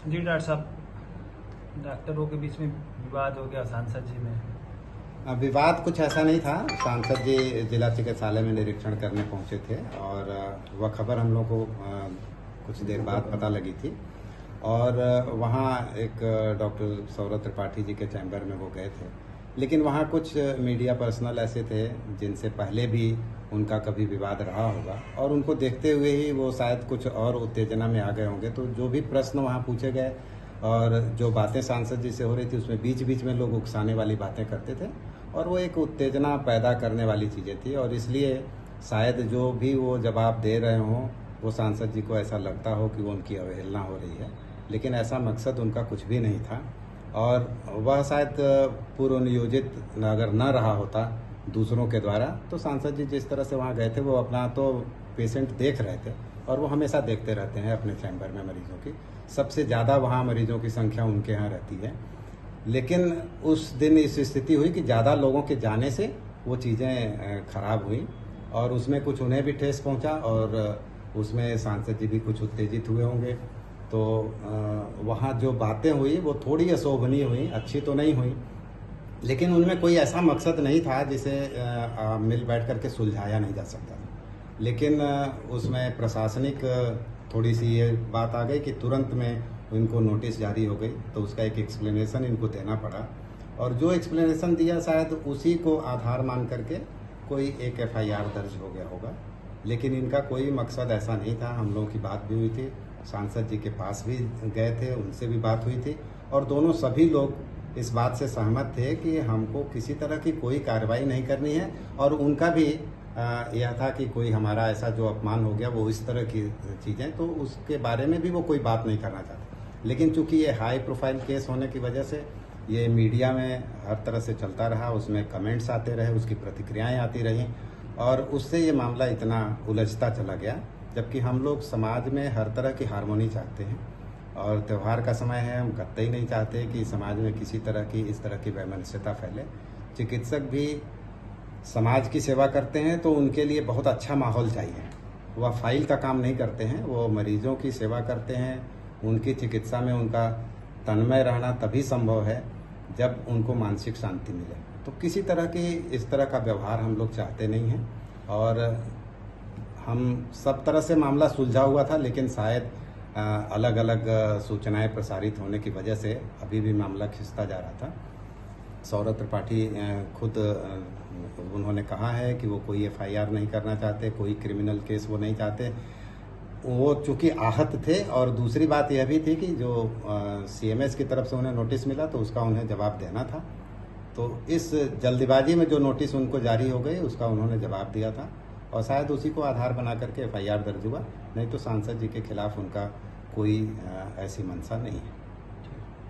जी doctor साहब, डॉक्टरों के बीच में विवाद हो गया सांसद जी में। विवाद कुछ ऐसा नहीं था। सांसद जी जिला चिकित्सालय में निरीक्षण करने पहुंचे थे और वह खबर हम लोग को कुछ देर बाद पता लगी थी और वहां एक डॉक्टर सौरभ त्रिपाठी जी के चैम्बर में वो गए थे। लेकिन वहां कुछ मीडिया पर्सनल ऐसे थे जिनसे पहले भी उनका कभी विवाद रहा होगा और उनको देखते हुए ही वो शायद कुछ और उत्तेजना में आ गए होंगे। तो जो भी प्रश्न वहां पूछे गए और जो बातें सांसद जी से हो रही थी उसमें बीच बीच में लोग उकसाने वाली बातें करते थे और वो एक उत्तेजना पैदा करने वाली चीज़ें थी और इसलिए शायद जो भी वो जवाब दे रहे हों वो सांसद जी को ऐसा लगता हो कि वो उनकी अवहेलना हो रही है, लेकिन ऐसा मकसद उनका कुछ भी नहीं था। और वह शायद पूर्व नियोजित अगर न रहा होता दूसरों के द्वारा तो सांसद जी जिस तरह से वहाँ गए थे वो अपना तो पेशेंट देख रहे थे और वो हमेशा देखते रहते हैं अपने चैम्बर में मरीजों की। सबसे ज़्यादा वहाँ मरीजों की संख्या उनके यहाँ रहती है। लेकिन उस दिन इस स्थिति हुई कि ज़्यादा लोगों के जाने से वो चीज़ें खराब हुई और उसमें कुछ उन्हें भी ठेस पहुंचा और उसमें सांसद जी भी कुछ उत्तेजित हुए होंगे। तो वहाँ जो बातें हुई वो थोड़ी अशोभनीय हुई, अच्छी तो नहीं हुई, लेकिन उनमें कोई ऐसा मकसद नहीं था जिसे मिल बैठ करके सुलझाया नहीं जा सकता। लेकिन उसमें प्रशासनिक थोड़ी सी ये बात आ गई कि तुरंत में इनको नोटिस जारी हो गई, तो उसका एक एक्सप्लेनेशन इनको देना पड़ा और जो एक्सप्लेनेशन दिया शायद उसी को आधार मान करके कोई एक FIR दर्ज हो गया होगा। लेकिन इनका कोई मकसद ऐसा नहीं था। हम लोगों की बात भी हुई थी, सांसद जी के पास भी गए थे, उनसे भी बात हुई थी और दोनों सभी लोग इस बात से सहमत थे कि हमको किसी तरह की कोई कार्रवाई नहीं करनी है और उनका भी यह था कि कोई हमारा ऐसा जो अपमान हो गया वो इस तरह की चीज़ें, तो उसके बारे में भी वो कोई बात नहीं करना चाहते। लेकिन चूंकि ये हाई प्रोफाइल केस होने की वजह से ये मीडिया में हर तरह से चलता रहा, उसमें कमेंट्स आते रहे, उसकी प्रतिक्रियाएं आती रहीं और उससे ये मामला इतना उलझता चला गया। जबकि हम लोग समाज में हर तरह की हारमोनी चाहते हैं और त्यौहार का समय है, हम कतई नहीं चाहते कि समाज में किसी तरह की इस तरह की वैमनस्यता फैले। चिकित्सक भी समाज की सेवा करते हैं तो उनके लिए बहुत अच्छा माहौल चाहिए। वह फाइल का काम नहीं करते हैं, वो मरीजों की सेवा करते हैं। उनकी चिकित्सा में उनका तन्मय रहना तभी संभव है जब उनको मानसिक शांति मिले। तो किसी तरह की इस तरह का व्यवहार हम लोग चाहते नहीं हैं और हम सब तरह से मामला सुलझा हुआ था, लेकिन शायद अलग अलग सूचनाएं प्रसारित होने की वजह से अभी भी मामला खिंचता जा रहा था। सौरभ त्रिपाठी खुद उन्होंने कहा है कि वो कोई FIR नहीं करना चाहते, कोई क्रिमिनल केस वो नहीं चाहते। वो चूँकि आहत थे और दूसरी बात यह भी थी कि जो CMS की तरफ से उन्हें नोटिस मिला तो उसका उन्हें जवाब देना था। तो इस जल्दबाजी में जो नोटिस उनको जारी हो गई उसका उन्होंने जवाब दिया था और शायद उसी को आधार बना करके FIR दर्ज हुआ, नहीं तो सांसद जी के खिलाफ उनका कोई ऐसी मंशा नहीं है।